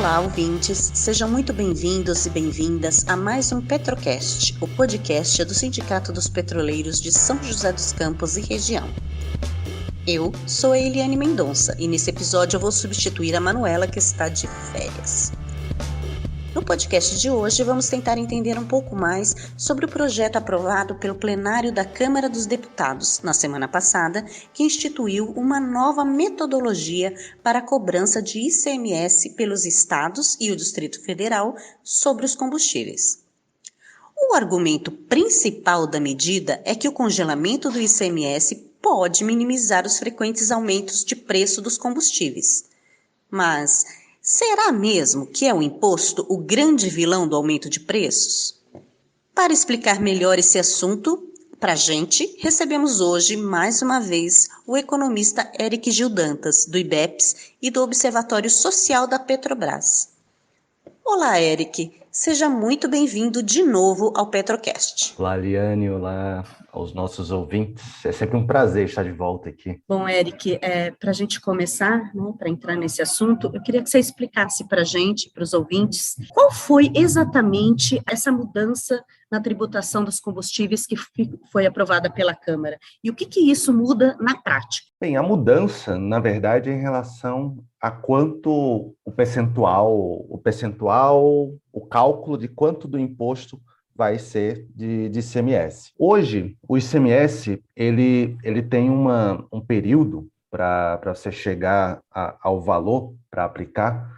Olá, ouvintes! Sejam muito bem-vindos e bem-vindas a mais um Petrocast, o podcast do Sindicato dos Petroleiros de São José dos Campos e região. Eu sou a Eliane Mendonça e nesse episódio eu vou substituir a Manuela, que está de férias. No podcast de hoje, vamos tentar entender um pouco mais sobre o projeto aprovado pelo plenário da Câmara dos Deputados na semana passada, que instituiu uma nova metodologia para a cobrança de ICMS pelos estados e o Distrito Federal sobre os combustíveis. O argumento principal da medida é que o congelamento do ICMS pode minimizar os frequentes aumentos de preço dos combustíveis. Mas será mesmo que é o imposto o grande vilão do aumento de preços? Para explicar melhor esse assunto, para a gente, recebemos hoje, mais uma vez, o economista Eric Gil Dantas, do IBEPS e do Observatório Social da Petrobras. Olá, Eric. Seja muito bem-vindo de novo ao Petrocast. Olá, Liane. Olá aos nossos ouvintes. É sempre um prazer estar de volta aqui. Bom, Eric, para a gente começar, né, para entrar nesse assunto, eu queria que você explicasse para a gente, para os ouvintes, qual foi exatamente essa mudança na tributação dos combustíveis que foi aprovada pela Câmara e o que isso muda na prática? Bem, a mudança, na verdade, é em relação a quanto o cálculo de quanto do imposto vai ser de ICMS. Hoje, o ICMS, ele tem um período para você chegar ao valor para aplicar,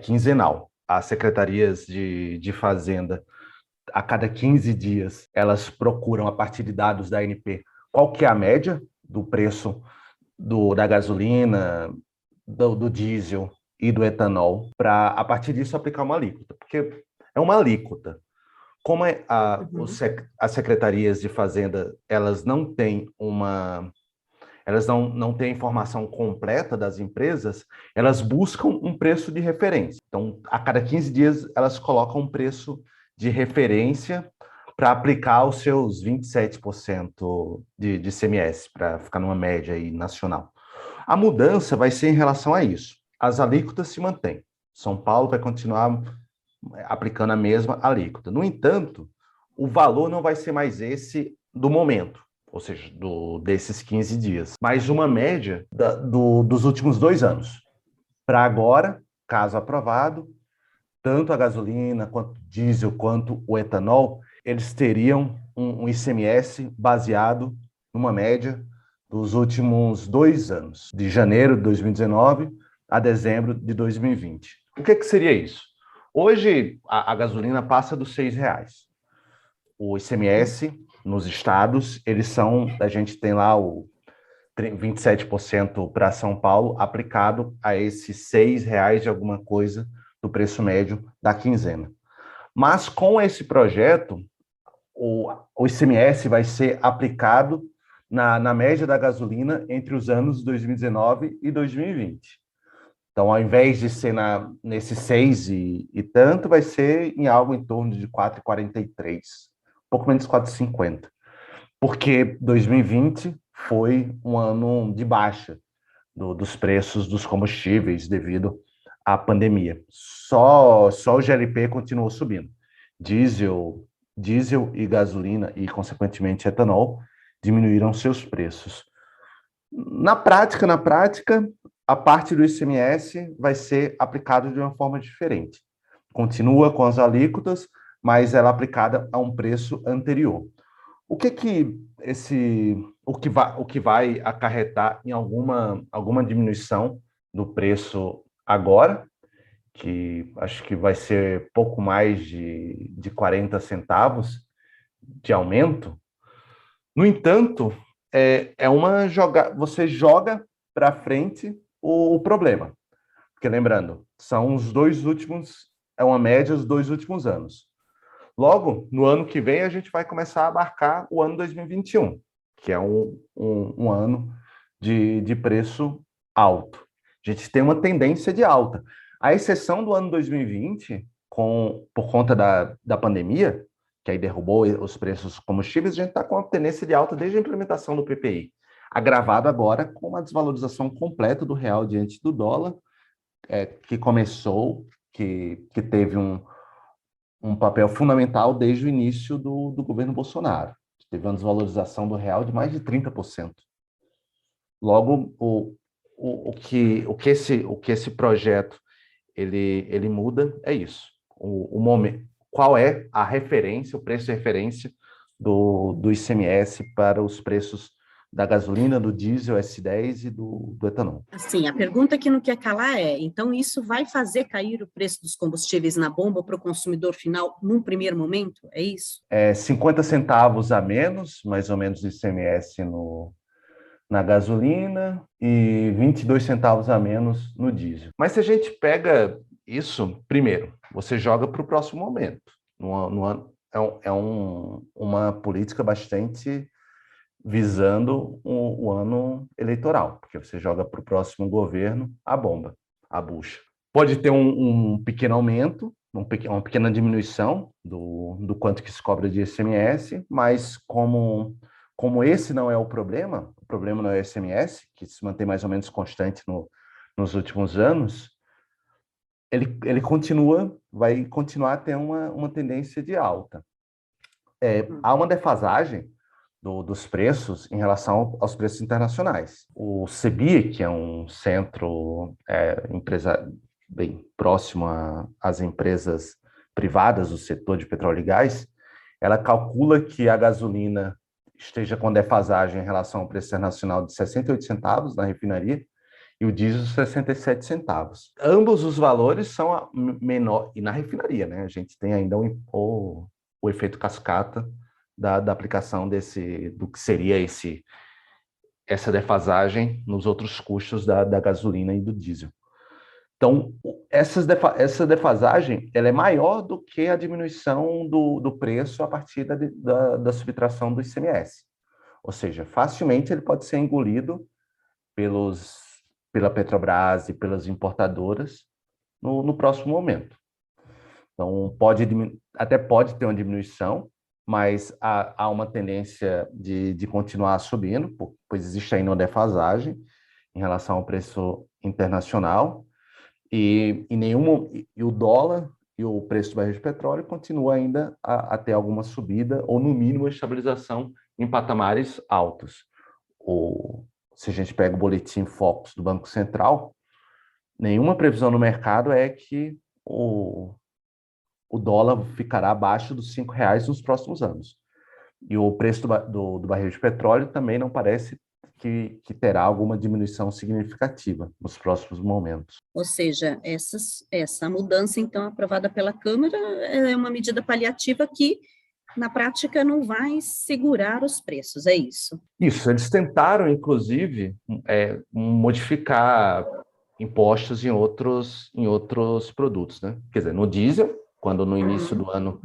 quinzenal. As secretarias de Fazenda, a cada 15 dias, elas procuram, a partir de dados da ANP, qual que é a média do preço da gasolina, do diesel e do etanol, para, a partir disso, aplicar uma alíquota, porque é uma alíquota. Como as secretarias de Fazenda, elas não têm não têm a informação completa das empresas, elas buscam um preço de referência. Então, a cada 15 dias, elas colocam um preço de referência para aplicar os seus 27% de ICMS, para ficar numa média aí nacional. A mudança vai ser em relação a isso. As alíquotas se mantêm. São Paulo vai continuar aplicando a mesma alíquota. No entanto, o valor não vai ser mais esse do momento, ou seja, desses 15 dias, mas uma média dos últimos 2 anos. Para agora, caso aprovado, tanto a gasolina, quanto o diesel, quanto o etanol, eles teriam um ICMS baseado numa média dos últimos 2 anos, de janeiro de 2019 a dezembro de 2020. O que seria isso? Hoje, a gasolina passa dos R$6. O ICMS nos estados, a gente tem lá o 27% para São Paulo, aplicado a esses R$6 de alguma coisa do preço médio da quinzena. Mas com esse projeto, o ICMS vai ser aplicado na média da gasolina entre os anos 2019 e 2020. Então, ao invés de ser nesse 6 e tanto, vai ser em algo em torno de 4,43, pouco menos de 4,50. Porque 2020 foi um ano de baixa dos preços dos combustíveis devido à pandemia. Só o GLP continuou subindo. Diesel e gasolina e, consequentemente, etanol diminuíram seus preços. Na prática, a parte do ICMS vai ser aplicada de uma forma diferente. Continua com as alíquotas, mas ela é aplicada a um preço anterior. O que vai acarretar em alguma diminuição do preço agora, que acho que vai ser pouco mais de 40 centavos de aumento. No entanto, você joga para frente o problema. Porque, lembrando, são é uma média dos 2 últimos anos. Logo, no ano que vem, a gente vai começar a abarcar o ano 2021, que é um ano de preço alto. A gente tem uma tendência de alta. A exceção do ano 2020, por conta da pandemia, que aí derrubou os preços dos combustíveis, a gente está com uma tendência de alta desde a implementação do PPI, agravado agora com uma desvalorização completa do real diante do dólar, que começou que teve um papel fundamental desde o início do governo Bolsonaro. Teve uma desvalorização do real de mais de 30%. Logo, o que esse projeto ele muda é isso. O momento, qual é a referência, o preço de referência do ICMS para os preços da gasolina, do diesel S10 e do etanol. Assim, a pergunta que não quer calar é, então isso vai fazer cair o preço dos combustíveis na bomba para o consumidor final num primeiro momento? É isso? 50 centavos a menos, mais ou menos, de ICMS na gasolina e 22 centavos a menos no diesel. Mas se a gente pega isso, primeiro, você joga para o próximo momento. No ano, uma política bastante visando o ano eleitoral, porque você joga para o próximo governo a bomba, a bucha. Pode ter um pequeno aumento, uma pequena diminuição do quanto que se cobra de ICMS, mas como esse não é o problema não é o ICMS, que se mantém mais ou menos constante nos últimos anos, ele vai continuar a ter uma tendência de alta. Há uma defasagem dos preços em relação aos preços internacionais. O CBIE, que é um centro bem próximo às empresas privadas do setor de petróleo e gás, ela calcula que a gasolina esteja com defasagem em relação ao preço internacional de 68 centavos na refinaria e o diesel 67 centavos. Ambos os valores são menor, e na refinaria, né? A gente tem ainda o efeito cascata da aplicação do que seria essa defasagem nos outros custos da gasolina e do diesel. Então, essa defasagem ela é maior do que a diminuição do preço a partir da subtração do ICMS. Ou seja, facilmente ele pode ser engolido pela Petrobras e pelas importadoras no próximo momento. Então, até pode ter uma diminuição, mas há uma tendência de continuar subindo, pois existe ainda uma defasagem em relação ao preço internacional, e o dólar e o preço do barril de petróleo continua ainda a ter alguma subida, ou no mínimo a estabilização em patamares altos. Se a gente pega o boletim Focus do Banco Central, nenhuma previsão no mercado é que o dólar ficará abaixo dos R$ 5 nos próximos anos. E o preço do barril de petróleo também não parece que terá alguma diminuição significativa nos próximos momentos. Ou seja, essa mudança, então, aprovada pela Câmara, é uma medida paliativa que, na prática, não vai segurar os preços, é isso? Isso, eles tentaram, inclusive, modificar impostos em outros produtos, né? Quer dizer, no diesel, quando no início do ano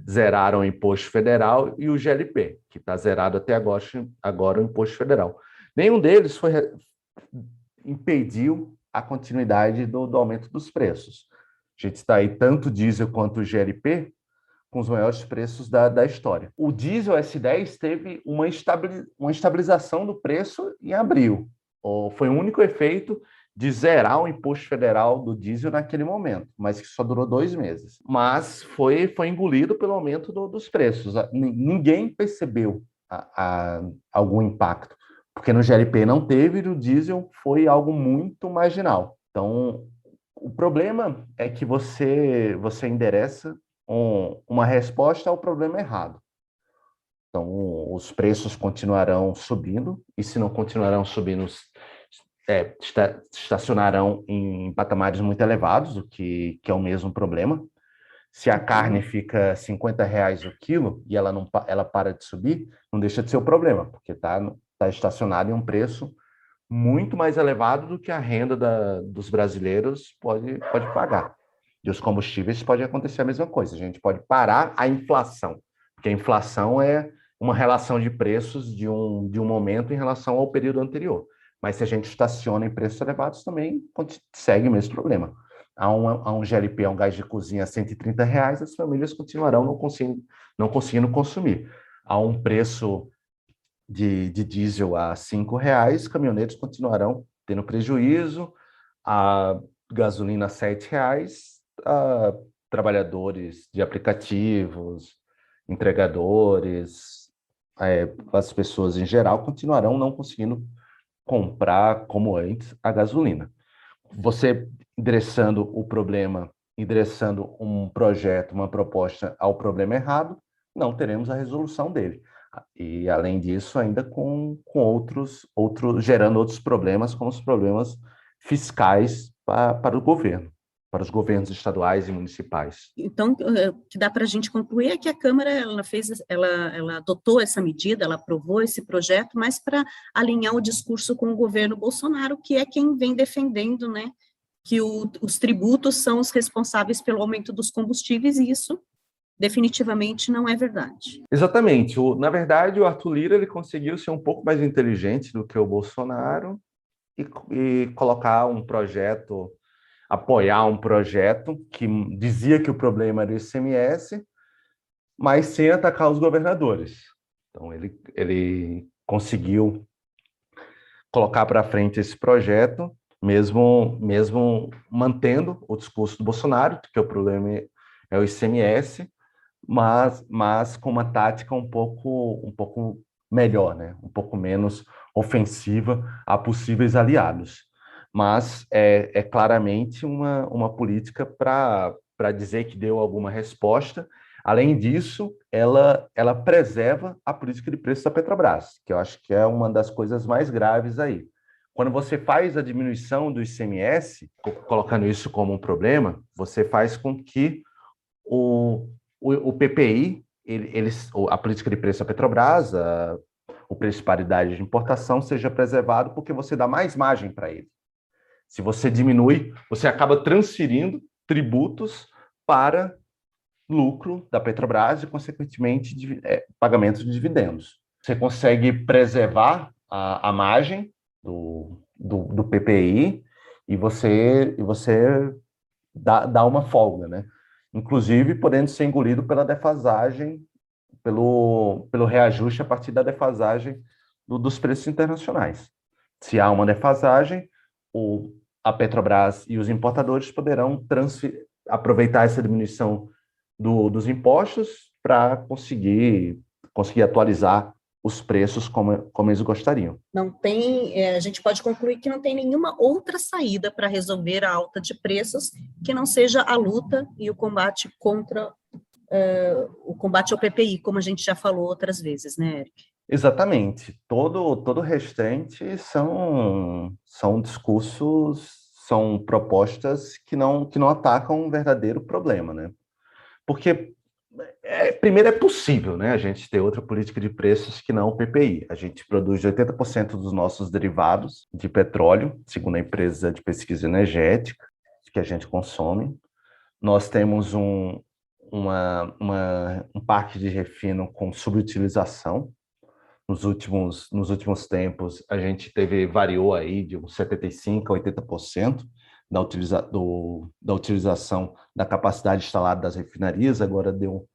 zeraram o imposto federal, e o GLP, que está zerado até agora o imposto federal. Nenhum deles impediu a continuidade do aumento dos preços. A gente está aí, tanto o diesel quanto o GLP, com os maiores preços da história. O diesel S10 teve uma estabilização do preço em abril. Foi o único efeito de zerar o imposto federal do diesel naquele momento, mas que só durou 2 meses. Mas foi engolido pelo aumento dos preços. Ninguém percebeu algum impacto, porque no GLP não teve, e no diesel foi algo muito marginal. Então, o problema é que você endereça uma resposta ao problema errado. Então, os preços continuarão subindo, e se não continuarão subindo, estacionarão em patamares muito elevados, o que é o mesmo problema. Se a carne fica R$ 50 o quilo e ela para de subir, não deixa de ser o problema, porque está estacionado em um preço muito mais elevado do que a renda dos brasileiros pode pagar. E os combustíveis pode acontecer a mesma coisa. A gente pode parar a inflação, porque a inflação é uma relação de preços de um momento em relação ao período anterior. Mas se a gente estaciona em preços elevados, também segue o mesmo problema. Há um GLP, um gás de cozinha a R$ 130, as famílias continuarão não conseguindo consumir. Há um preço de diesel a R$ 5, caminhoneiros continuarão tendo prejuízo. A gasolina a R$ 7, trabalhadores de aplicativos, entregadores, as pessoas em geral continuarão não conseguindo comprar como antes a gasolina. Você endereçando o problema, endereçando um projeto, uma proposta ao problema errado, não teremos a resolução dele. E, além disso, ainda com outros, gerando outros problemas, como os problemas fiscais para o governo, para os governos estaduais e municipais. Então, o que dá para a gente concluir é que a Câmara ela adotou essa medida, ela aprovou esse projeto, mas para alinhar o discurso com o governo Bolsonaro, que é quem vem defendendo, né, que os tributos são os responsáveis pelo aumento dos combustíveis, e isso definitivamente não é verdade. Exatamente. Na verdade, o Arthur Lira ele conseguiu ser um pouco mais inteligente do que o Bolsonaro e colocar um projeto, apoiar um projeto que dizia que o problema era o ICMS, mas sem atacar os governadores. Então, ele conseguiu colocar para frente esse projeto, mesmo mantendo o discurso do Bolsonaro, que o problema é o ICMS, mas com uma tática um pouco melhor, né? Um pouco menos ofensiva a possíveis aliados. Mas é claramente uma política para dizer que deu alguma resposta. Além disso, ela preserva a política de preços da Petrobras, que eu acho que é uma das coisas mais graves aí. Quando você faz a diminuição do ICMS, colocando isso como um problema, você faz com que o PPI, a política de preço da Petrobras, o preço de paridade de importação seja preservado, porque você dá mais margem para ele. Se você diminui, você acaba transferindo tributos para lucro da Petrobras e, consequentemente, pagamento de dividendos. Você consegue preservar a margem do PPI e você dá uma folga, né? Inclusive podendo ser engolido pela defasagem, pelo reajuste a partir da defasagem dos preços internacionais. Se há uma defasagem, a Petrobras e os importadores poderão aproveitar essa diminuição dos impostos para conseguir atualizar os preços como eles gostariam. Não tem, a gente pode concluir que não tem nenhuma outra saída para resolver a alta de preços que não seja a luta e o combate contra o combate ao PPI, como a gente já falou outras vezes, né, Eric? Exatamente. Todo o restante são discursos, são propostas que não atacam um verdadeiro problema, né? Porque primeiro é possível, né, a gente ter outra política de preços que não o PPI. A gente produz 80% dos nossos derivados de petróleo, segundo a empresa de pesquisa energética que a gente consome. Nós temos um parque de refino com subutilização. Nos últimos tempos, a gente variou aí de uns 75% a 80% da utilização da capacidade instalada das refinarias. Agora deu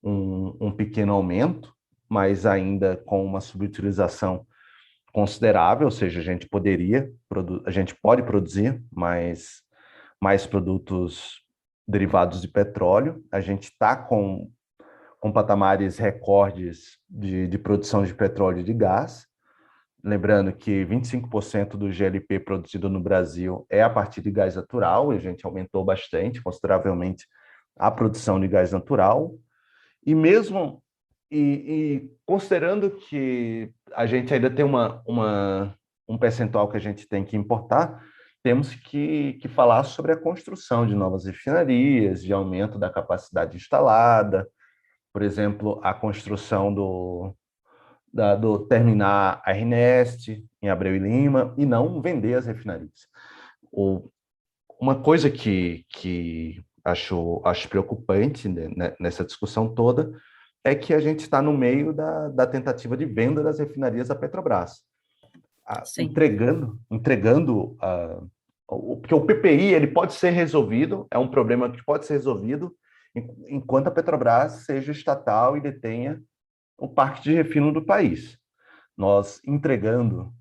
um pequeno aumento, mas ainda com uma subutilização considerável, ou seja, a gente pode produzir mais produtos derivados de petróleo. A gente está com patamares recordes de produção de petróleo e de gás. Lembrando que 25% do GLP produzido no Brasil é a partir de gás natural, e a gente aumentou bastante, consideravelmente, a produção de gás natural. E mesmo considerando que a gente ainda tem um percentual que a gente tem que importar, temos que falar sobre a construção de novas refinarias, de aumento da capacidade instalada, por exemplo, a construção do terminar a RNEST em Abreu e Lima, e não vender as refinarias. Uma coisa que acho preocupante, né, nessa discussão toda é que a gente está no meio da tentativa de venda das refinarias da Petrobras. Entregando porque o PPI ele pode ser resolvido, é um problema que pode ser resolvido enquanto a Petrobras seja estatal e detenha o parque de refino do país. Nós entregando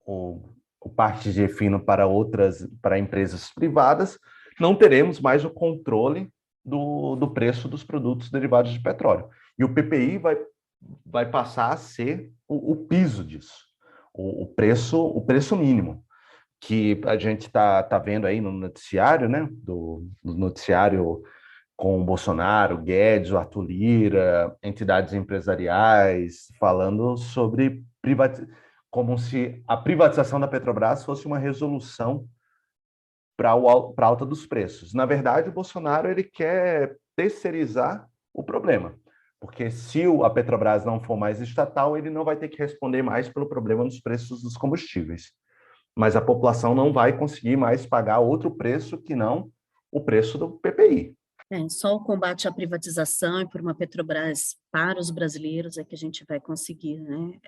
o parque de refino para empresas privadas, não teremos mais o controle do preço dos produtos derivados de petróleo. E o PPI vai passar a ser o piso disso, o preço mínimo, que a gente está vendo aí no noticiário, né? No noticiário com o Bolsonaro, Guedes, o Arthur Lira, entidades empresariais, falando sobre como se a privatização da Petrobras fosse uma resolução para a alta dos preços. Na verdade, o Bolsonaro ele quer terceirizar o problema, porque se a Petrobras não for mais estatal, ele não vai ter que responder mais pelo problema dos preços dos combustíveis. Mas a população não vai conseguir mais pagar outro preço que não o preço do PPI. Só o combate à privatização e por uma Petrobras para os brasileiros é que a gente vai conseguir, né,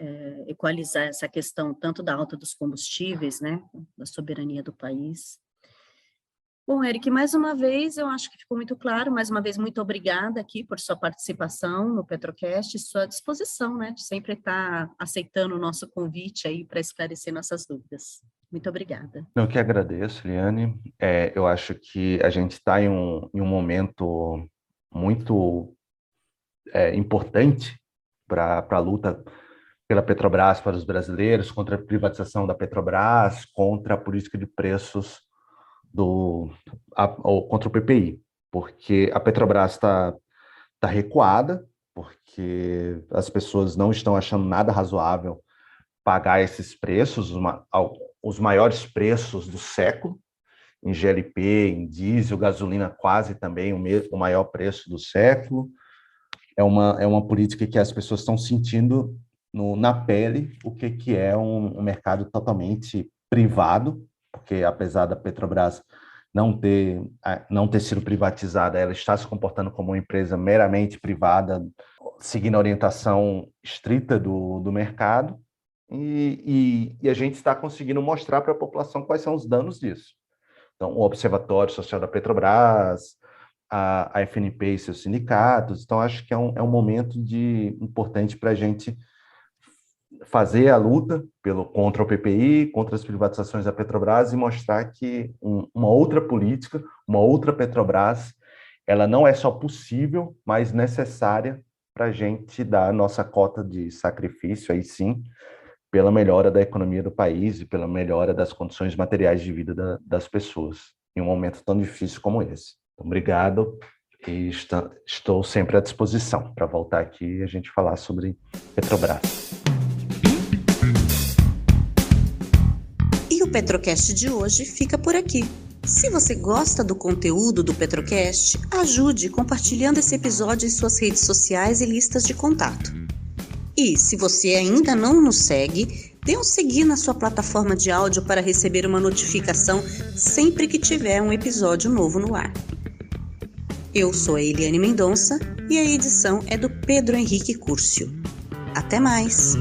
equalizar essa questão tanto da alta dos combustíveis, né, da soberania do país. Bom, Eric, mais uma vez, eu acho que ficou muito claro, mais uma vez, muito obrigada aqui por sua participação no Petrocast, sua disposição, né, de sempre estar aceitando o nosso convite aí para esclarecer nossas dúvidas. Muito obrigada. Eu que agradeço, Liane. Eu acho que a gente está em um momento muito importante para a luta pela Petrobras para os brasileiros, contra a privatização da Petrobras, contra a política de preços contra o PPI, porque a Petrobras está recuada, porque as pessoas não estão achando nada razoável pagar esses preços, os maiores preços do século, em GLP, em diesel, gasolina quase também o maior preço do século. É uma política que as pessoas estão sentindo na pele o que é um mercado totalmente privado, porque apesar da Petrobras não ter sido privatizada, ela está se comportando como uma empresa meramente privada, seguindo a orientação estrita do mercado, e a gente está conseguindo mostrar para a população quais são os danos disso. Então, o Observatório Social da Petrobras, a FNP e seus sindicatos. Então, acho que é um momento importante para a gente fazer a luta contra o PPI, contra as privatizações da Petrobras e mostrar que uma outra política, uma outra Petrobras, ela não é só possível, mas necessária para a gente dar a nossa cota de sacrifício, aí sim, pela melhora da economia do país e pela melhora das condições materiais de vida das pessoas, em um momento tão difícil como esse. Então, obrigado e estou sempre à disposição para voltar aqui e a gente falar sobre Petrobras. E o Petrocast de hoje fica por aqui. Se você gosta do conteúdo do Petrocast, ajude compartilhando esse episódio em suas redes sociais e listas de contato. E se você ainda não nos segue, dê um seguir na sua plataforma de áudio para receber uma notificação sempre que tiver um episódio novo no ar. Eu sou a Eliane Mendonça e a edição é do Pedro Henrique Curcio. Até mais!